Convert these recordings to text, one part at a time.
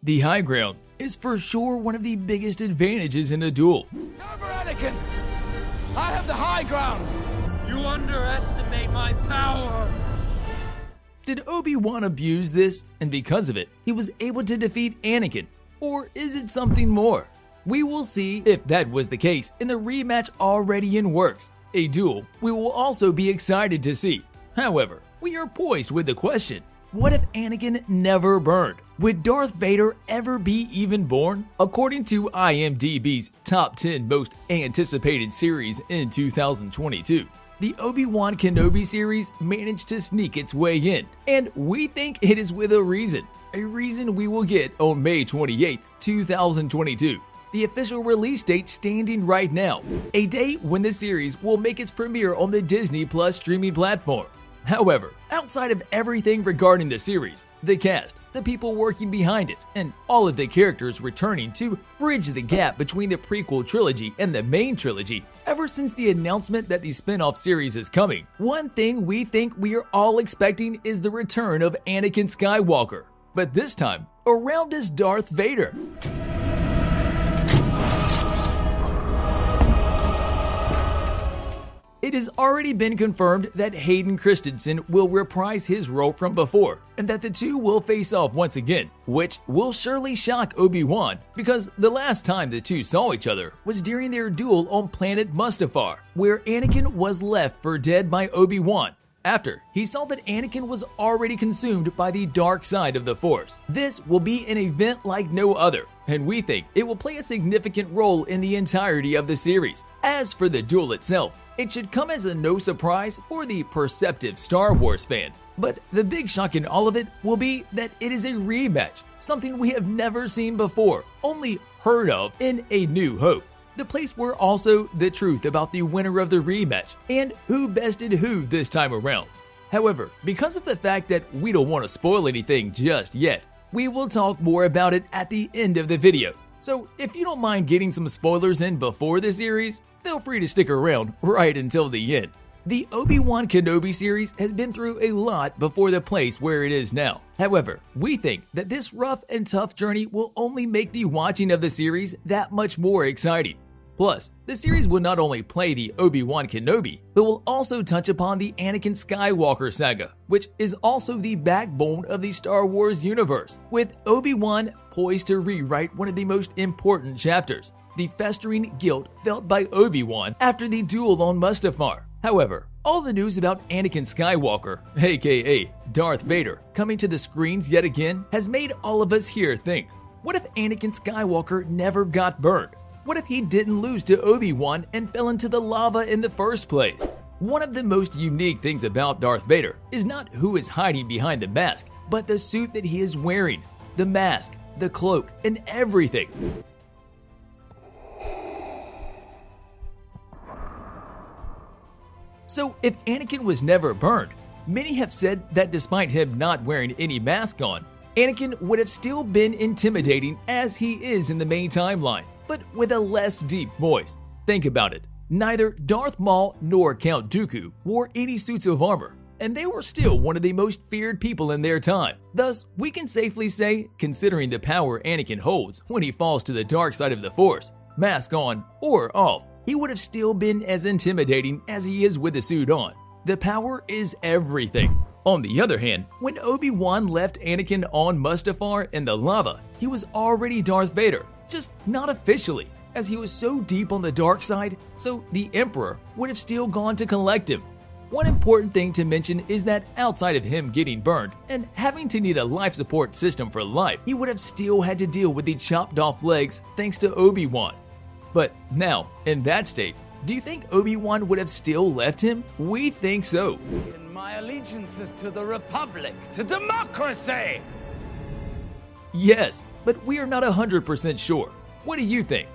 The high ground is for sure one of the biggest advantages in a duel. It's over, Anakin! I have the high ground! You underestimate my power! Did Obi-Wan abuse this, and because of it, he was able to defeat Anakin? Or is it something more? We will see if that was the case in the rematch already in works, a duel we will also be excited to see. However, we are poised with the question, what if Anakin never burned? Would Darth Vader ever be even born? According to IMDb's top 10 most anticipated series in 2022, the Obi-Wan Kenobi series managed to sneak its way in, and we think it is with a reason we will get on May 28, 2022. The official release date standing right now, a date when the series will make its premiere on the Disney Plus streaming platform. However, outside of everything regarding the series, the cast, the people working behind it, and all of the characters returning to bridge the gap between the prequel trilogy and the main trilogy, ever since the announcement that the spin-off series is coming, one thing we think we are all expecting is the return of Anakin Skywalker, but this time around as Darth Vader. It has already been confirmed that Hayden Christensen will reprise his role from before, and that the two will face off once again, which will surely shock Obi-Wan, because the last time the two saw each other was during their duel on planet Mustafar, where Anakin was left for dead by Obi-Wan, after he saw that Anakin was already consumed by the dark side of the Force. This will be an event like no other, and we think it will play a significant role in the entirety of the series. As for the duel itself, it should come as a no surprise for the perceptive Star Wars fan, but the big shock in all of it will be that it is a rematch, something we have never seen before, only heard of in A New Hope, the place where also the truth about the winner of the rematch and who bested who this time around. However, because of the fact that we don't want to spoil anything just yet, we will talk more about it at the end of the video. So if you don't mind getting some spoilers in before the series, feel free to stick around right until the end. The Obi-Wan Kenobi series has been through a lot before the place where it is now. However, we think that this rough and tough journey will only make the watching of the series that much more exciting. Plus, the series will not only play the Obi-Wan Kenobi, but will also touch upon the Anakin Skywalker saga, which is also the backbone of the Star Wars universe, with Obi-Wan poised to rewrite one of the most important chapters, the festering guilt felt by Obi-Wan after the duel on Mustafar. However, all the news about Anakin Skywalker, aka Darth Vader, coming to the screens yet again has made all of us here think, what if Anakin Skywalker never got burned? What if he didn't lose to Obi-Wan and fell into the lava in the first place? One of the most unique things about Darth Vader is not who is hiding behind the mask, but the suit that he is wearing, the mask, the cloak, and everything. So if Anakin was never burned, many have said that despite him not wearing any mask on, Anakin would have still been intimidating as he is in the main timeline, but with a less deep voice. Think about it. Neither Darth Maul nor Count Dooku wore any suits of armor, and they were still one of the most feared people in their time. Thus, we can safely say, considering the power Anakin holds when he falls to the dark side of the Force, mask on or off, he would have still been as intimidating as he is with the suit on. The power is everything. On the other hand, when Obi-Wan left Anakin on Mustafar in the lava, he was already Darth Vader, just not officially, as he was so deep on the dark side, so the Emperor would have still gone to collect him. One important thing to mention is that outside of him getting burned and having to need a life support system for life, he would have still had to deal with the chopped off legs thanks to Obi-Wan. But now, in that state, do you think Obi-Wan would have still left him? We think so. My allegiance is to the Republic, to democracy! Yes, but we are not 100% sure. What do you think?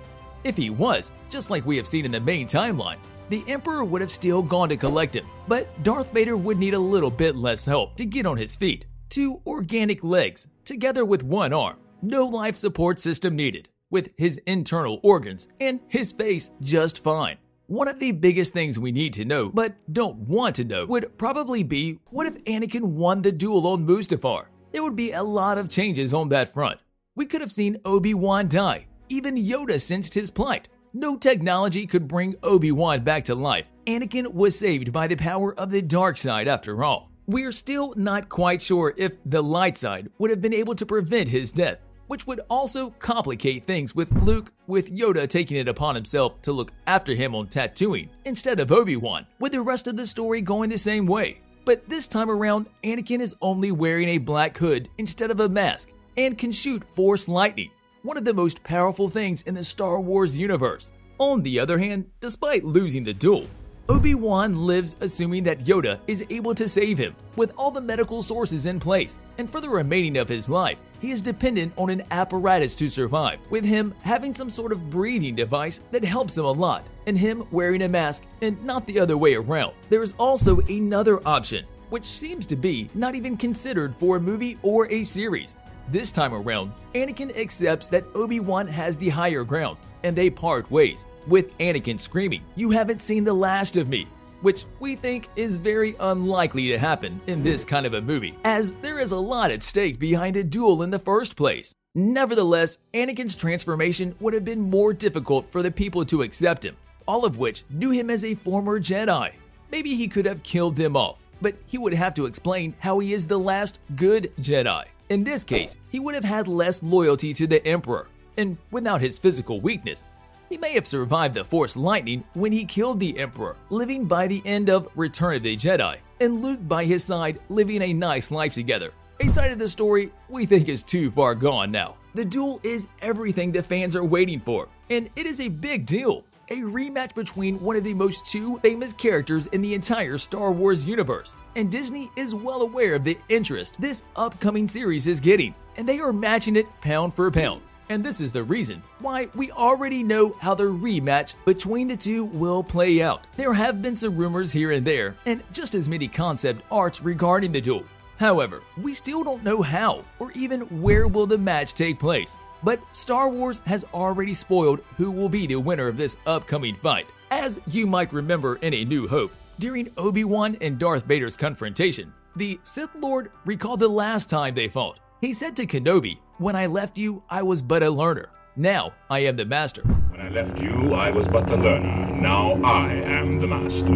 If he was, just like we have seen in the main timeline, the Emperor would have still gone to collect him, but Darth Vader would need a little bit less help to get on his feet. 2 organic legs, together with 1 arm, no life support system needed, with his internal organs and his face just fine. One of the biggest things we need to know, but don't want to know, would probably be, what if Anakin won the duel on Mustafar? There would be a lot of changes on that front. We could have seen Obi-Wan die. Even Yoda sensed his plight. No technology could bring Obi-Wan back to life. Anakin was saved by the power of the dark side after all. We're still not quite sure if the light side would have been able to prevent his death, which would also complicate things with Luke, with Yoda taking it upon himself to look after him on Tatooine instead of Obi-Wan, with the rest of the story going the same way. But this time around, Anakin is only wearing a black hood instead of a mask and can shoot Force lightning, one of the most powerful things in the Star Wars universe. On the other hand, despite losing the duel, Obi-Wan lives assuming that Yoda is able to save him with all the medical sources in place, and for the remaining of his life, he is dependent on an apparatus to survive, with him having some sort of breathing device that helps him a lot, and him wearing a mask and not the other way around. There is also another option, which seems to be not even considered for a movie or a series. This time around, Anakin accepts that Obi-Wan has the higher ground, and they part ways, with Anakin screaming, "You haven't seen the last of me," which we think is very unlikely to happen in this kind of a movie, as there is a lot at stake behind a duel in the first place. Nevertheless, Anakin's transformation would have been more difficult for the people to accept him, all of which knew him as a former Jedi. Maybe he could have killed them off, but he would have to explain how he is the last good Jedi. In this case, he would have had less loyalty to the Emperor, and without his physical weakness, he may have survived the Force lightning when he killed the Emperor, living by the end of Return of the Jedi, and Luke by his side living a nice life together. A side of the story we think is too far gone now. The duel is everything the fans are waiting for, and it is a big deal. A rematch between one of the most two famous characters in the entire Star Wars universe, and Disney is well aware of the interest this upcoming series is getting, and they are matching it pound for pound. And this is the reason why we already know how the rematch between the two will play out. There have been some rumors here and there, and just as many concept arts regarding the duel. However, we still don't know how or even where will the match take place. But Star Wars has already spoiled who will be the winner of this upcoming fight. As you might remember in A New Hope, during Obi-Wan and Darth Vader's confrontation, the Sith Lord recalled the last time they fought. He said to Kenobi, "When I left you, I was but a learner. Now I am the master." When I left you, I was but the learner. Now I am the master.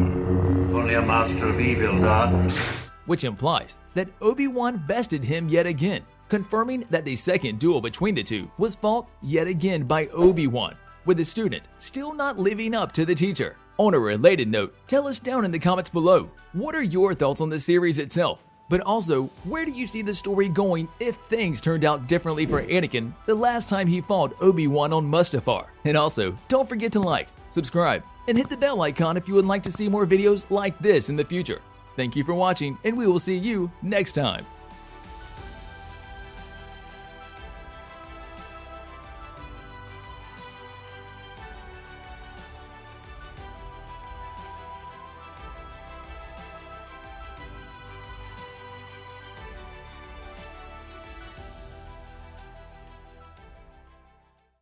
Only a master of evil, Darth. Which implies that Obi-Wan bested him yet again, confirming that the second duel between the two was fought yet again by Obi-Wan, with the student still not living up to the teacher. On a related note, tell us down in the comments below, what are your thoughts on the series itself? But also, where do you see the story going if things turned out differently for Anakin the last time he fought Obi-Wan on Mustafar? And also, don't forget to like, subscribe, and hit the bell icon if you would like to see more videos like this in the future. Thank you for watching, and we will see you next time.